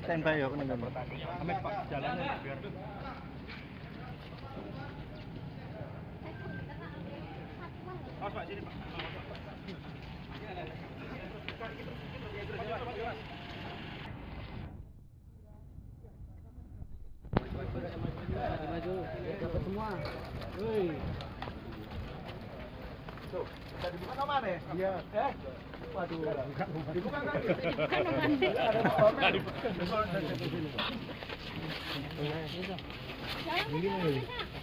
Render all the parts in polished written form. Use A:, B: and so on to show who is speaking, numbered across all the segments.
A: Standby ya, Amit Pak, jalannya biar Mas Pak, sini Pak.
B: Maju, dapat semua. Woi.
A: Tuh, bisa dibuka nomor ya? Iya. Waduh, dibuka kan?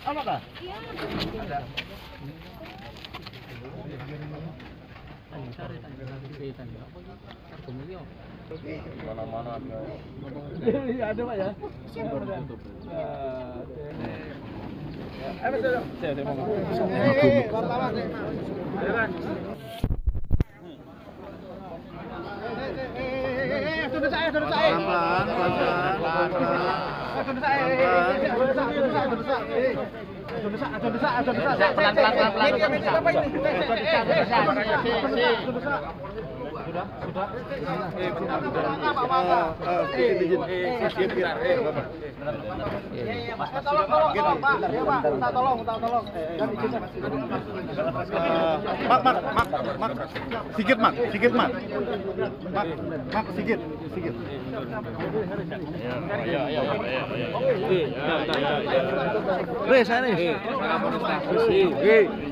A: Apa kah? Iya. Ada. Mana-mana ada Pak ya?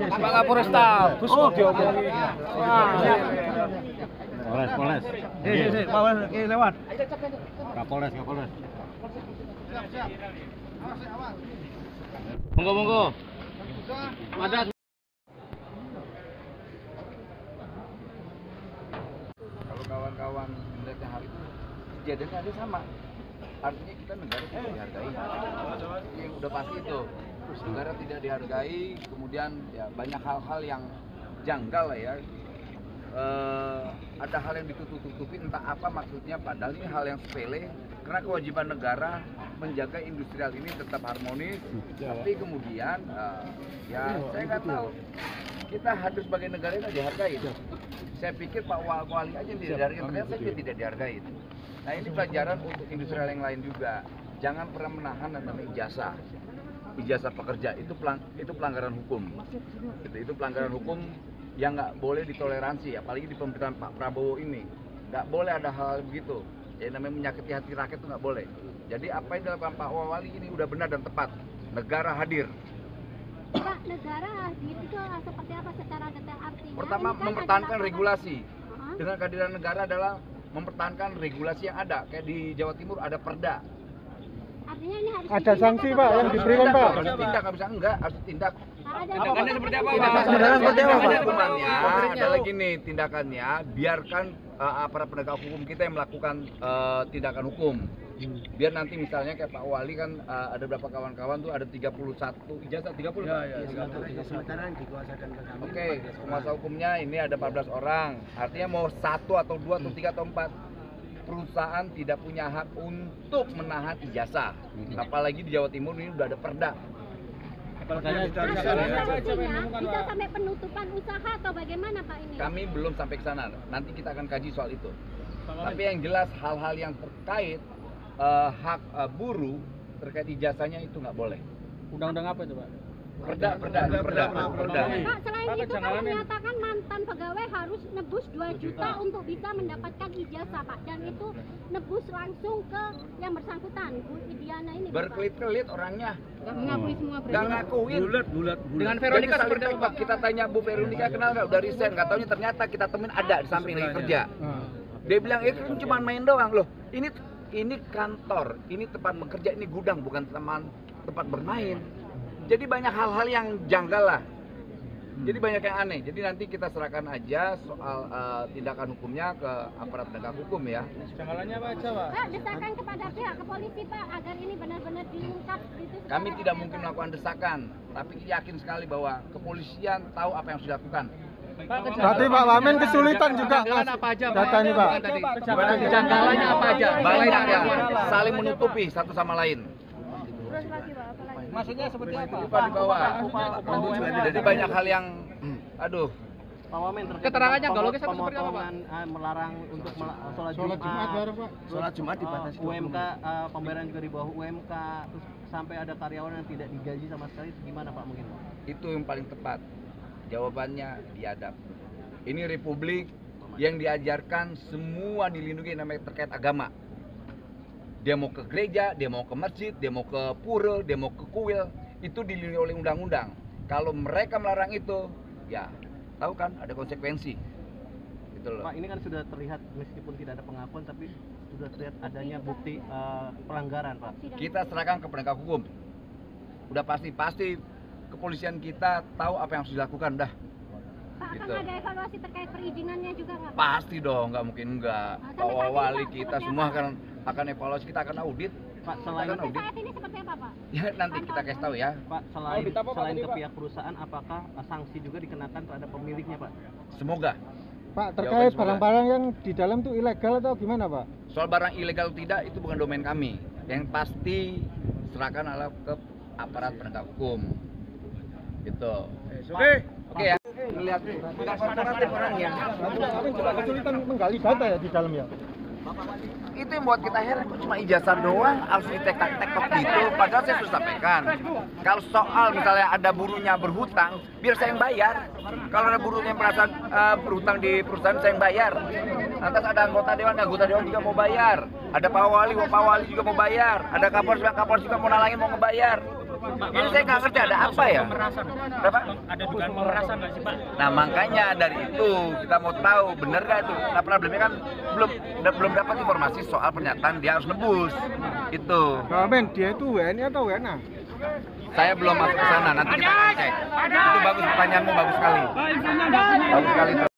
B: Pak Kapolresta, bus diomongin.
A: Polres. Lewat. Kapolres.
B: Monggo. Ada.
C: Kalau kawan-kawan melihatnya hal itu, kejadiannya ada sama. Artinya kita negara tidak dihargai. Yang udah pasti itu. Negara tidak dihargai, kemudian ya banyak hal-hal yang janggal lah ya. Ada hal yang ditutup-tutupin, entah apa maksudnya, padahal ini hal yang sepele karena kewajiban negara menjaga industrial ini tetap harmonis, tapi kemudian ya saya nggak tahu, kita harus sebagai negara ini dihargai. Saya pikir Pak Wali aja yang tidak dihargai, ternyata saya tidak dihargai. Nah ini pelajaran untuk industrial yang lain juga, jangan pernah menahan namanya ijazah pekerja, itu pelanggaran hukum, itu pelanggaran hukum yang nggak boleh ditoleransi, apalagi di pemerintahan Pak Prabowo ini nggak boleh ada hal begitu. Ya namanya menyakiti hati rakyat itu nggak boleh. Jadi apa yang dilakukan Pak Wali ini udah benar dan tepat. Negara hadir.
D: Pak, negara hadir itu seperti apa secara detail artinya?
C: Pertama,
D: kan
C: mempertahankan regulasi.
D: Uh-huh.
C: Dengan kehadiran negara adalah mempertahankan regulasi yang ada. Kayak di Jawa Timur ada perda.
D: Artinya ini harus
A: Ada sanksi Pak yang diberikan Pak.
C: Harus ditindak, nggak bisa enggak, harus ditindak.
B: Tindakannya seperti apa, Pak?
C: Tindakannya seperti apa, Pak?
B: Hukumannya
C: Adalah gini, tindakannya biarkan aparat penegak hukum kita yang melakukan tindakan hukum. Biar nanti misalnya kayak Pak Wali kan ada beberapa kawan-kawan tuh ada 31 ijazah, 30.
B: Sementara dikuasakan ke kami.
C: Oke, kuasa hukumnya ini ada 14 orang. Artinya mau 1 atau 2 atau 3 atau 4 perusahaan tidak punya hak untuk menahan ijazah. Apalagi di Jawa Timur ini udah ada perda.
D: Bisa sampai penutupan usaha atau bagaimana Pak ini?
C: Kami belum sampai ke sana. Nanti kita akan kaji soal itu. Tapi yang jelas hal-hal yang terkait hak buruh terkait ijazahnya itu nggak boleh.
B: Undang-undang apa itu, Pak?
C: Perda.
D: Pak, selain itu kan menyatakan mantan pegawai harus nebus 2 juta untuk bisa mendapatkan ijazah Pak, dan itu nebus langsung ke yang bersangkutan, Bu Idiana ini.
C: Berkelit-kelit orangnya.
D: Mengakui semua
C: Nggak ngakuin.
B: Bulat. Dengan
C: Jadi
B: Veronica
C: saling
B: seperti apa,
C: tembak.
B: Pak?
C: Kita tanya Bu Veronica kenal nggak, udah resign, nggak taunya ternyata kita temuin ada di samping lagi kerja. Dia bilang kan cuma main doang loh. Ini kantor, ini tempat bekerja, ini gudang, bukan tempat bermain. Jadi banyak hal-hal yang janggal lah. Jadi banyak yang aneh. Jadi nanti kita serahkan aja soal tindakan hukumnya ke aparat penegak hukum ya.
B: Janggalannya apa aja, Pak?
D: Pak, desakan kepada pihak kepolisi Pak agar ini benar-benar diungkap gitu.
C: Kami tidak mungkin melakukan desakan, tapi yakin sekali bahwa kepolisian tahu apa yang sudah dilakukan.
A: Berarti Pak Wamen kesulitan juga
B: Apa aja,
A: data ini Pak.
B: Janggalannya apa aja?
C: Banyak yang saling menutupi satu sama lain.
D: Terus lagi Pak, apa lagi?
B: Maksudnya seperti apa?
C: Di bawah. Jadi banyak hal yang, aduh,
A: Pak Wamen terkait
B: Keterangannya
A: dengan
B: Galoges atau seperti apa, Pak?
A: pemotongan melarang untuk sholat
E: Sholat Jumat bareng, Pak.
A: terus,
F: Sholat Jumat dibatasi 20
A: UMK, pembayaran juga di bawah UMK, terus sampai ada karyawan yang tidak digaji sama sekali, gimana Pak mungkin Pak?
C: Itu yang paling tepat. Jawabannya biadab. Ini republik yang diajarkan semua dilindungi namanya terkait agama. Dia mau ke gereja, dia mau ke masjid, dia mau ke pura, dia mau ke kuil, itu dilindungi oleh undang-undang. Kalau mereka melarang itu, ya tahu kan ada konsekuensi. Gitu loh.
A: Pak, ini kan sudah terlihat meskipun tidak ada pengakuan tapi sudah terlihat adanya bukti pelanggaran Pak.
C: Kita serahkan ke penegak hukum. Udah pasti kepolisian kita tahu apa yang harus dilakukan dah.
D: Pak,
C: Gitu.
D: akan ada evaluasi terkait perizinannya juga nggak Pak?
C: Pasti dong, nggak mungkin enggak.
D: Sampai
C: Pak
D: saat ini,
C: Wali
D: Pak,
C: kita
D: seperti
C: semua
D: apa?
C: akan evaluasi, kita akan audit.
A: Pak,
C: Kita
A: selain
C: akan
D: Sampai
C: audit.
D: saat ini seperti apa Pak?
C: Ya nanti kita kasih tahu ya.
A: Pak, selain
B: Audit apa, Pak,
A: selain
B: tadi,
A: ke
B: Pak?
A: pihak perusahaan, apakah sanksi juga dikenakan terhadap pemiliknya Pak?
C: Semoga.
E: Pak,
C: Jawaban
E: terkait
C: semoga.
E: barang-barang yang di dalam tuh ilegal atau gimana, Pak?
C: Soal barang ilegal tidak itu bukan domain kami. Yang pasti serahkan adalah ke aparat penegak hukum. Gitu. Oke ya. Melihat korporatif orangnya.
E: Tapi juga kesulitan menggali data ya di dalam ya.
C: Itu yang buat kita heran, kok cuma ijazah doang harus ditek-tek-tek gitu. Padahal saya sudah sampaikan, kalau soal misalnya ada buruhnya berhutang, biar saya yang bayar. Kalau ada buruhnya yang merasa berhutang di perusahaan, saya yang bayar. Lantas ada anggota dewan juga mau bayar. Ada Pak Wali juga mau bayar. Ada Kapolres juga mau nalangin, mau ngebayar. Jadi saya nggak ngerti ada apa ya? Berapa?
B: Ada dugaan pemerasan nggak sih Pak?
C: Nah makanya dari itu kita mau tahu bener nggak itu. Nah problemnya kan belum dapat informasi soal pernyataan dia harus nebus. Itu.
E: Pak Men, dia itu WNI atau WNA?
C: Saya belum masuk ke sana. Nanti kita akan cek. Itu bagus pertanyaanmu, bagus sekali. Bagus sekali.